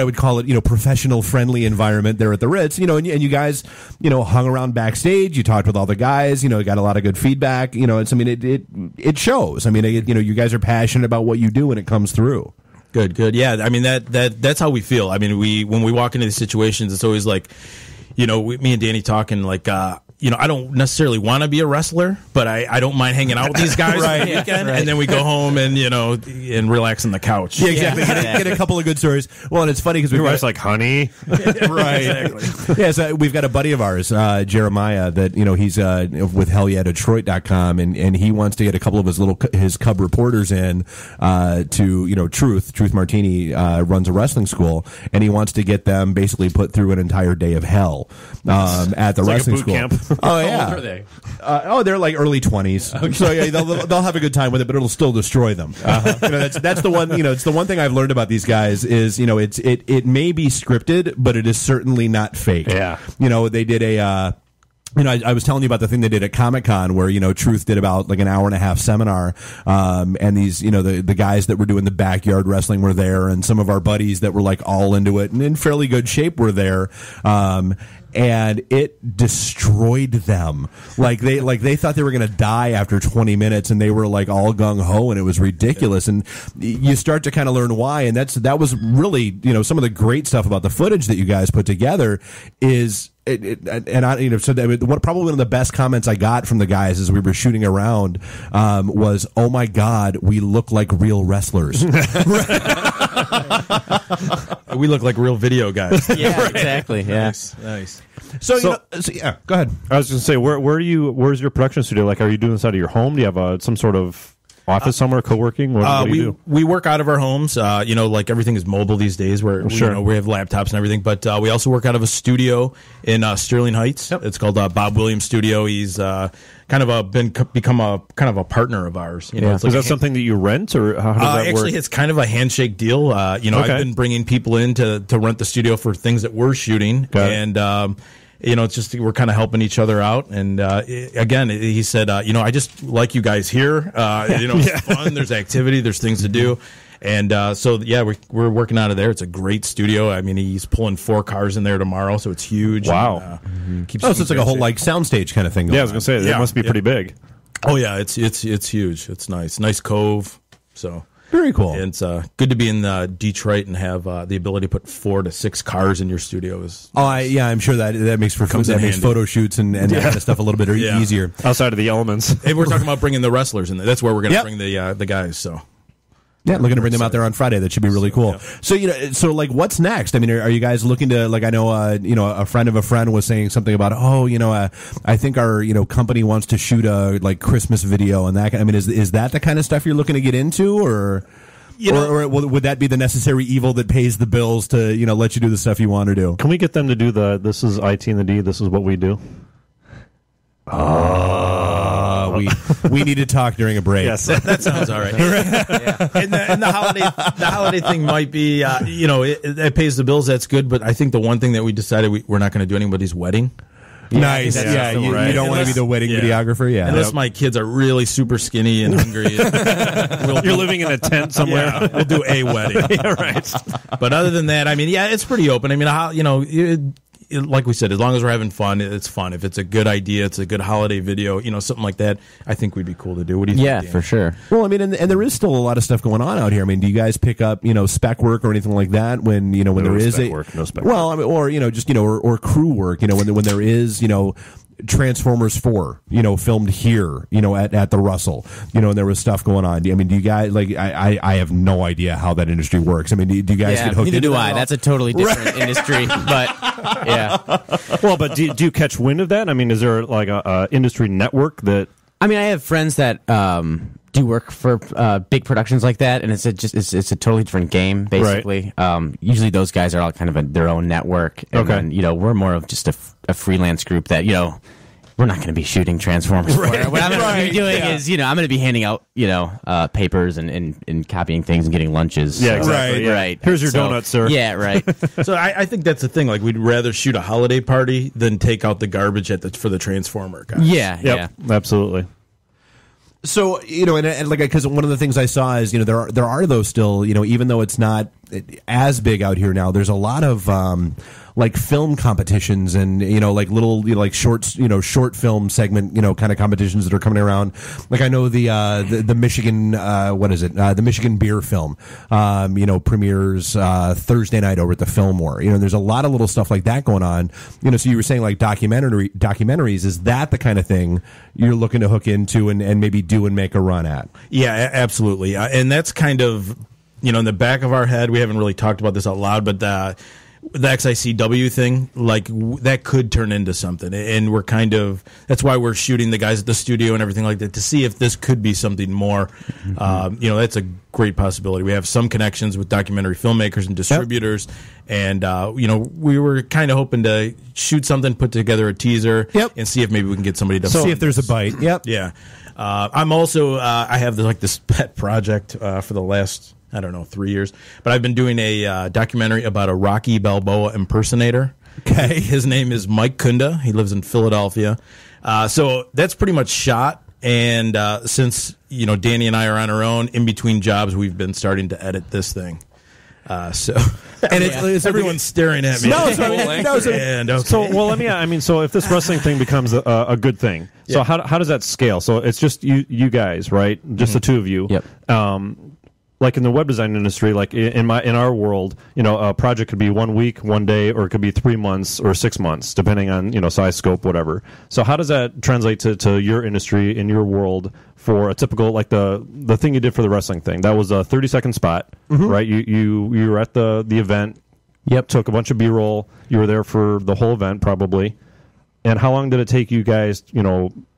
I would call it, professional friendly environment there at the Ritz, and you guys, hung around backstage. You talked with all the guys, got a lot of good feedback. It shows. You guys are passionate about what you do when it comes through. Good. Yeah. That's how we feel. When we walk into these situations, it's always like, me and Danny talking like, I don't necessarily want to be a wrestler, but I don't mind hanging out with these guys on the weekend, and then we go home and and relax on the couch. Yeah, exactly. Get a couple of good stories. Well, and it's funny because we're like, honey, right? Exactly. Yeah, so we've got a buddy of ours, Jeremiah, that he's with HellYeahDetroit.com, and he wants to get a couple of his Cub reporters in to Truth Martini runs a wrestling school, and he wants to get them basically put through an entire day of hell at the wrestling school. Camp. Oh yeah. How old are they? They're like early 20s. Okay. So yeah, they'll have a good time with it, but it'll still destroy them. That's the one. It's the one thing I've learned about these guys is it may be scripted, but it is certainly not fake. Yeah. They did a. I was telling you about the thing they did at Comic-Con where, Truth did about like an hour and a half seminar. And these, the guys that were doing the backyard wrestling were there, and some of our buddies that were like all into it and in fairly good shape were there. And it destroyed them. Like they thought they were going to die after 20 minutes, and they were like all gung ho, and it was ridiculous. And you start to kind of learn why. And that was really, some of the great stuff about the footage that you guys put together is. So probably one of the best comments I got from the guys as we were shooting around was, "Oh my God, we look like real wrestlers." We look like real video guys. Yeah, right. Exactly. Yeah. Nice. So yeah, go ahead. I was going to say, where's your production studio? Like, are you doing this out of your home? Do you have some sort of office somewhere, co-working? What do you do? We work out of our homes. Like everything is mobile these days. Where we have laptops and everything. But we also work out of a studio in Sterling Heights. Yep. It's called Bob Williams Studio. He's become a partner of ours. It's like is that something that you rent, or how does that work? Actually, it's kind of a handshake deal. I've been bringing people in to rent the studio for things that we're shooting, and. It's just we're kind of helping each other out. And again, he said, I just like you guys here. It's fun. There's activity. There's things to do. And we're working out of there. It's a great studio. He's pulling 4 cars in there tomorrow, so it's huge. Wow. So it's like a whole soundstage kind of thing. Yeah, I was going to say, it must be pretty big. Oh, yeah, it's huge. It's nice. Nice cove. So... Very cool. And it's good to be in Detroit and have the ability to put 4 to 6 cars in your studio. I'm sure that makes photo shoots and that kind of stuff a little bit easier. Outside of the elements. Hey, we're talking about bringing the wrestlers in there. That's where we're going to bring the guys. So. Yeah, looking to bring them out there on Friday. That should be really cool. Yeah. So what's next? Are you guys looking to, I know, a friend of a friend was saying something about, I think our, company wants to shoot a, Christmas video and that. Is that the kind of stuff you're looking to get into, or would that be the necessary evil that pays the bills to, let you do the stuff you want to do? Can we get them to do this is IT and the D, this is what we do? We need to talk during a break. Yes, that sounds all right. Yeah. And the holiday thing might be, it pays the bills. That's good. But I think the one thing that we decided we're not going to do anybody's wedding. Nice. Yeah, you don't want to be the wedding videographer. Yeah, unless my kids are really super skinny and hungry. You're living in a tent somewhere. Yeah, we'll do a wedding. Yeah, right. But other than that, it's pretty open. Like we said, as long as we're having fun, it's fun. If it's a good idea, it's a good holiday video, something like that, I think we'd be cool to do. What do you think? Yeah, for sure. Well, and there is still a lot of stuff going on out here. Do you guys pick up, spec work or anything like that when, when there is no spec work. Well, or, or crew work, when there is, Transformers 4, filmed here, at the Russell, and there was stuff going on. Do you guys, I have no idea how that industry works. Do you guys get hooked into that? Neither do I. That's a totally different industry, but yeah. Well, but do you catch wind of that? Is there a industry network that? I have friends that do work for big productions like that, and it's a totally different game, basically. Right. Usually those guys are all kind of their own network, and then, we're more of just a freelance group that, we're not going to be shooting Transformers. Right. What I'm going to be doing is, I'm going to be handing out, papers and copying things and getting lunches. Yeah, exactly. Right. Here's your donuts, sir. Yeah, right. So I think that's the thing. We'd rather shoot a holiday party than take out the garbage for the Transformer guys. Yeah, yep, absolutely. So, and like, because one of the things I saw is, there are those still, even though it's not as big out here now, there's a lot of, like film competitions and, like little, like short film segment, kind of competitions that are coming around. Like I know the Michigan, the Michigan beer film, premieres, Thursday night over at the Fillmore. There's a lot of little stuff like that going on. So you were saying like documentaries, is that the kind of thing you're looking to hook into and maybe do and make a run at? Yeah, absolutely. And that's kind of, in the back of our head, we haven't really talked about this out loud, but the XICW thing, like that could turn into something. And we're that's why we're shooting the guys at the studio and everything like that to see if this could be something more. Mm-hmm. That's a great possibility. We have some connections with documentary filmmakers and distributors. Yep. And, we were kind of hoping to shoot something, put together a teaser, and see if maybe we can get somebody to see if there's a bite. Yep. Yeah. I'm also, I have this pet project for the last, 3 years. But I've been doing a documentary about a Rocky Balboa impersonator. Okay. His name is Mike Kunda. He lives in Philadelphia. So that's pretty much shot. And since, Danny and I are on our own, in between jobs, we've been starting to edit this thing. And it's everyone's staring at me. So if this wrestling thing becomes a good thing, so how does that scale? So it's just you guys, right? Just the two of you. Yep. Like in the web design industry, like in our world, a project could be 1 week, 1 day, or it could be 3 months or 6 months, depending on size, scope, whatever. So how does that translate to your industry in your world for a typical, like the thing you did for the wrestling thing? That was a 30-second spot, right? You were at the event. Yep. Took a bunch of B-roll. You were there for the whole event, probably. And how long did it take you guys,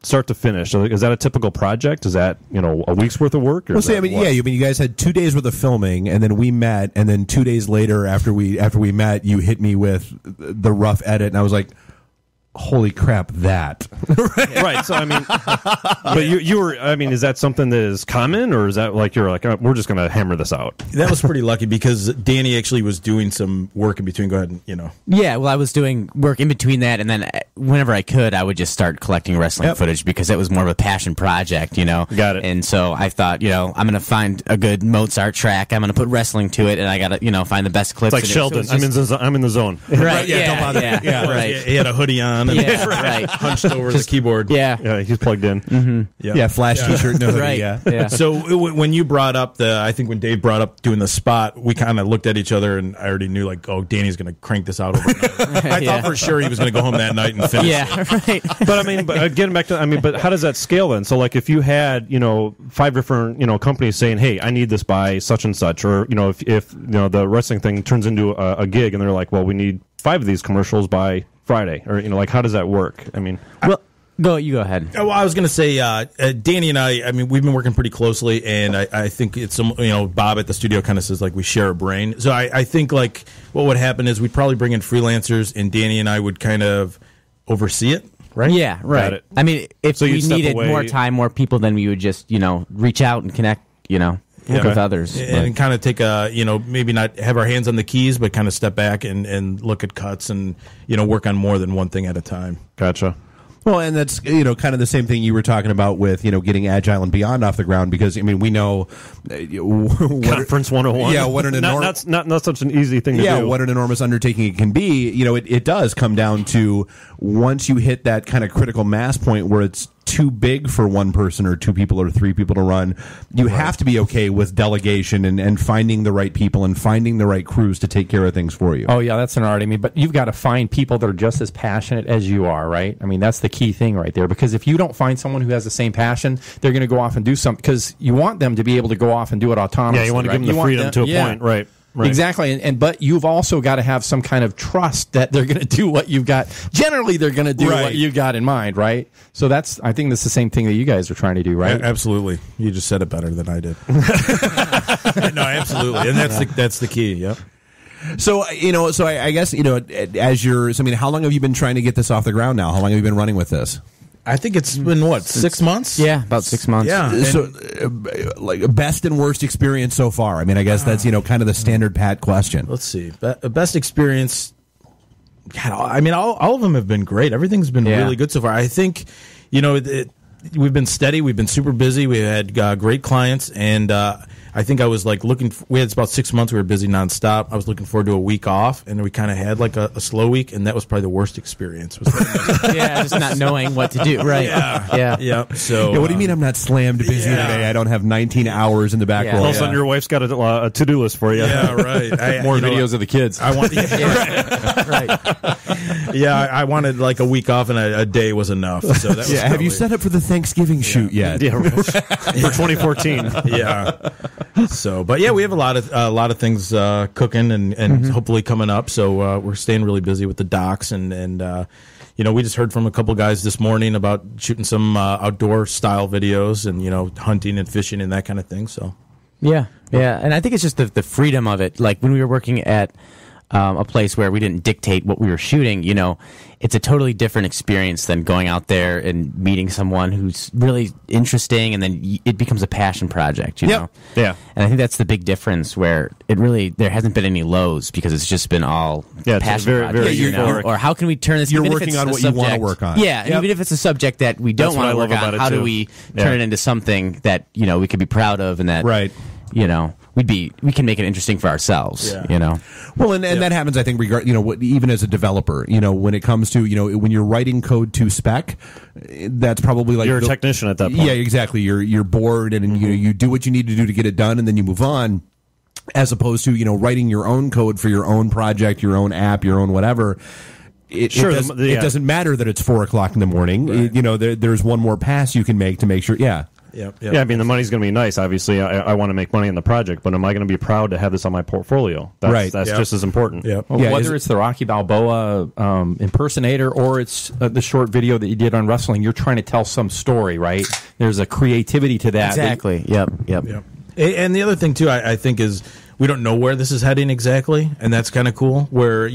start to finish? Is that a typical project? Is that, a week's worth of work? Or you guys had 2 days worth of filming, and then we met, and then 2 days later, after we met, you hit me with the rough edit, and I was like, holy crap, that. Right. So, but you were, is that something that is common, or is that like, you're like, we're just going to hammer this out? That was pretty lucky because Danny actually was doing some work in between. Go ahead and, Yeah, well, I was doing work in between that, and then whenever I could, I would just start collecting wrestling footage because it was more of a passion project, Got it. And so I thought, I'm going to find a good Mozart track. I'm going to put wrestling to it, and I got to, find the best clips. It's like Sheldon. I'm in the zone. Right. Don't bother. Yeah. Right. He had a hoodie on. Yeah, right. Hunched over the keyboard. Yeah, he's plugged in. Mm-hmm. Yeah, flash t-shirt, no hoodie, right. Yeah. So when you brought up I think when Dave brought up doing the spot, we kind of looked at each other, and I already knew, like, oh, Danny's going to crank this out overnight. I thought for sure he was going to go home that night and finish. Yeah, right. But getting back to, but how does that scale then? So, like, if you had, 5 different, companies saying, hey, I need this by such and such, or, if the wrestling thing turns into a gig, and they're like, well, we need 5 of these commercials by Friday, or how does that work? You go ahead. Well, I was going to say, Danny and I we've been working pretty closely, and I think it's Bob at the studio kind of says, like, we share a brain. So I think, like, what would happen is we'd probably bring in freelancers, and Danny and I would kind of oversee it. Right? Yeah, right. If we needed more time, more people, then we would just reach out and connect with others, and kind of take maybe not have our hands on the keys, but kind of step back and look at cuts and work on more than one thing at a time. Gotcha. Well, and that's kind of the same thing you were talking about with getting Agile and Beyond off the ground, because we know Conference 101. Yeah, what an enormous not such an easy thing to do. Yeah, what an enormous undertaking it can be. It does come down to, once you hit that kind of critical mass point where it's too big for one person or 2 people or 3 people to run, you have to be okay with delegation and finding the right people and finding the right crews to take care of things for you. Oh, yeah, that's an art. But you've got to find people that are just as passionate as you are, right? That's the key thing right there, because if you don't find someone who has the same passion, they're going to go off and do something, because you want them to be able to go off and do it autonomously. Yeah, you want to give them the freedom to a point, right? Right. Exactly, but you've also got to have some kind of trust that they're going to do what you've got. Generally, they're going to do what you've got in mind, right? So I think that's the same thing that you guys are trying to do, right? Absolutely. You just said it better than I did. No, absolutely, and that's the key. Yep. So I guess as how long have you been trying to get this off the ground now? How long have you been running with this? I think it's been 6 months? Yeah, about 6 months. Yeah. So, like, best and worst experience so far. I guess that's kind of the standard Pat question. Let's see. Best experience. God, all of them have been great. Everything's been really good so far. I think we've been steady. We've been super busy. We had great clients, and I think I was like we had about 6 months. We were busy nonstop. I was looking forward to a week off, and we kind of had like a slow week, and that was probably the worst experience. Yeah, just not knowing what to do. Right. Yeah. So, what do you mean I'm not slammed busy today? I don't have 19 hours in the back row. All of a sudden, your wife's got a to-do list for you. Yeah, right. More videos of the kids. I want. Right. Yeah, I wanted like a week off, and a day was enough. So that was have you set up for the Thanksgiving shoot yet? Yeah, for 2014. Yeah. So, but yeah, we have a lot of things cooking and hopefully coming up. So we're staying really busy with the docs and we just heard from a couple guys this morning about shooting some outdoor style videos and hunting and fishing and that kind of thing. So yeah, and I think it's just the freedom of it. Like when we were working at a place where we didn't dictate what we were shooting, it's a totally different experience than going out there and meeting someone who's really interesting, and then it becomes a passion project, you know? Yeah. And I think that's the big difference where there hasn't been any lows because it's just been all passion very, projects, very euphoric. Or how can we turn this? You're even if working it's on a what you want to subject- work on. Yeah, and even if it's a subject that we don't That's want to what I work love on, about it, how do too. we turn it into something that, we could be proud of and that, Right. we can make it interesting for ourselves, Well, and that happens, I think, even as a developer, when it comes to, when you're writing code to spec, that's probably like You're a technician at that point. Yeah, exactly. You're bored, and you do what you need to do to get it done, and then you move on. As opposed to writing your own code for your own project, your own app, your own whatever. It doesn't matter that it's 4:00 in the morning. Right. There's one more pass you can make to make sure. Yeah. Yep. Yeah, I mean, the money's going to be nice. Obviously, I want to make money on the project, but am I going to be proud to have this on my portfolio? That's just as important. Yep. Well, whether it's the Rocky Balboa impersonator or it's the short video that you did on wrestling, you're trying to tell some story, right? There's a creativity to that. Exactly. Yep. And the other thing too, I think, is we don't know where this is heading exactly, and that's kind of cool. Where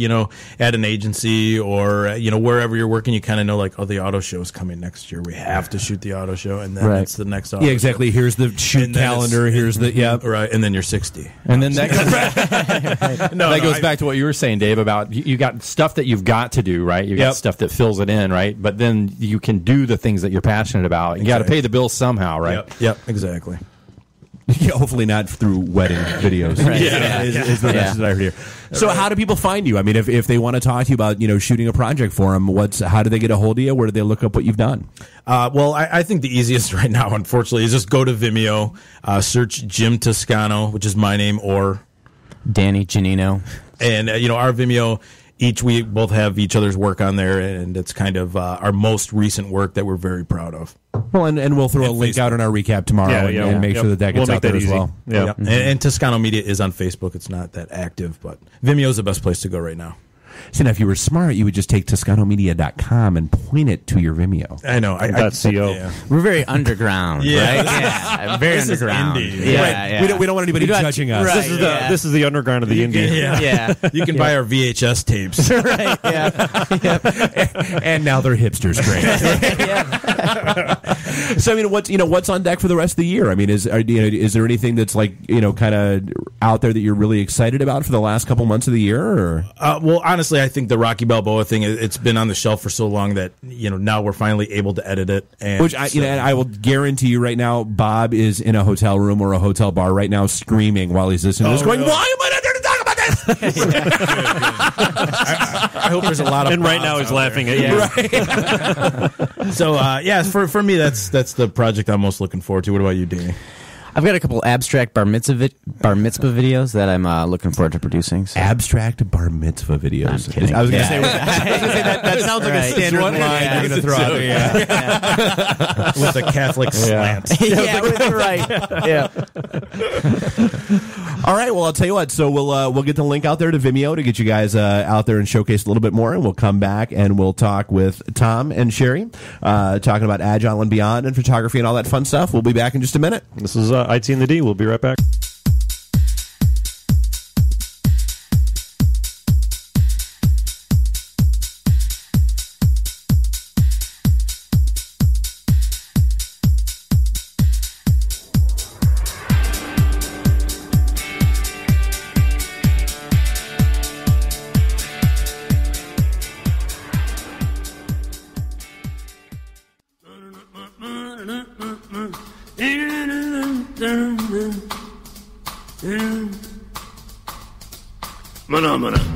at an agency or wherever you're working, you kind of know like, oh, the auto show is coming next year. We have to shoot the auto show, and then it's the next auto. Yeah, exactly. Show. Here's the shoot calendar. Here's the right, and then you're 60, and then that goes back to what you were saying, Dave, about you got stuff that you've got to do, right? You got stuff that fills it in, right? But then you can do the things that you're passionate about. You got to pay the bills somehow, right? Yep, exactly. Yeah, hopefully not through wedding videos. Right. Is the message I heard here. So how do people find you? I mean, if they want to talk to you about shooting a project for them, how do they get a hold of you? Where do they look up what you've done? Well, I think the easiest right now, unfortunately, is just go to Vimeo, search Jim Toscano, which is my name, or Danny Gianino, and our Vimeo. We both have each other's work on there, and it's kind of our most recent work that we're very proud of. Well, and we'll throw a link out in our recap tomorrow and make sure that gets out there as well. Yeah. And Toscano Media is on Facebook. It's not that active, but Vimeo is the best place to go right now. See, now if you were smart, you would just take ToscanoMedia.com and point it to your Vimeo. I know. .co. Yeah. We're very underground, right? Yeah, very This is underground. indie. Yeah. We don't want anybody judging us. Right. This is the underground of the indie. Yeah. You can buy our VHS tapes. Right. Yeah. And now they're hipsters, great. So I mean, what's on deck for the rest of the year? I mean, is there anything that's like kind of out there that you're really excited about for the last couple months of the year? Or? Well, honestly, I think the Rocky Balboa thing, it's been on the shelf for so long that now we're finally able to edit it. And which I will guarantee you right now, Bob is in a hotel room or a hotel bar right now screaming while he's listening to this, going, really? "Why am I not there to talk about this?" I hope there's a lot of. And right now he's laughing at you. Right. So for me, that's the project I'm most looking forward to. What about you, Danny? I've got a couple abstract bar mitzvah videos that I'm looking forward to producing. So. Abstract bar mitzvah videos. I'm kidding. I was going to say that sounds like a standard line you're going to throw out there. Yeah. With a Catholic slant. Yeah, right. Yeah. All right. Well, I'll tell you what. So we'll get the link out there to Vimeo to get you guys out there and showcase a little bit more, and we'll come back and we'll talk with Tom and Sherry, talking about Agile and Beyond and photography and all that fun stuff. We'll be back in just a minute. This is IT and the D. We'll be right back. phenomena.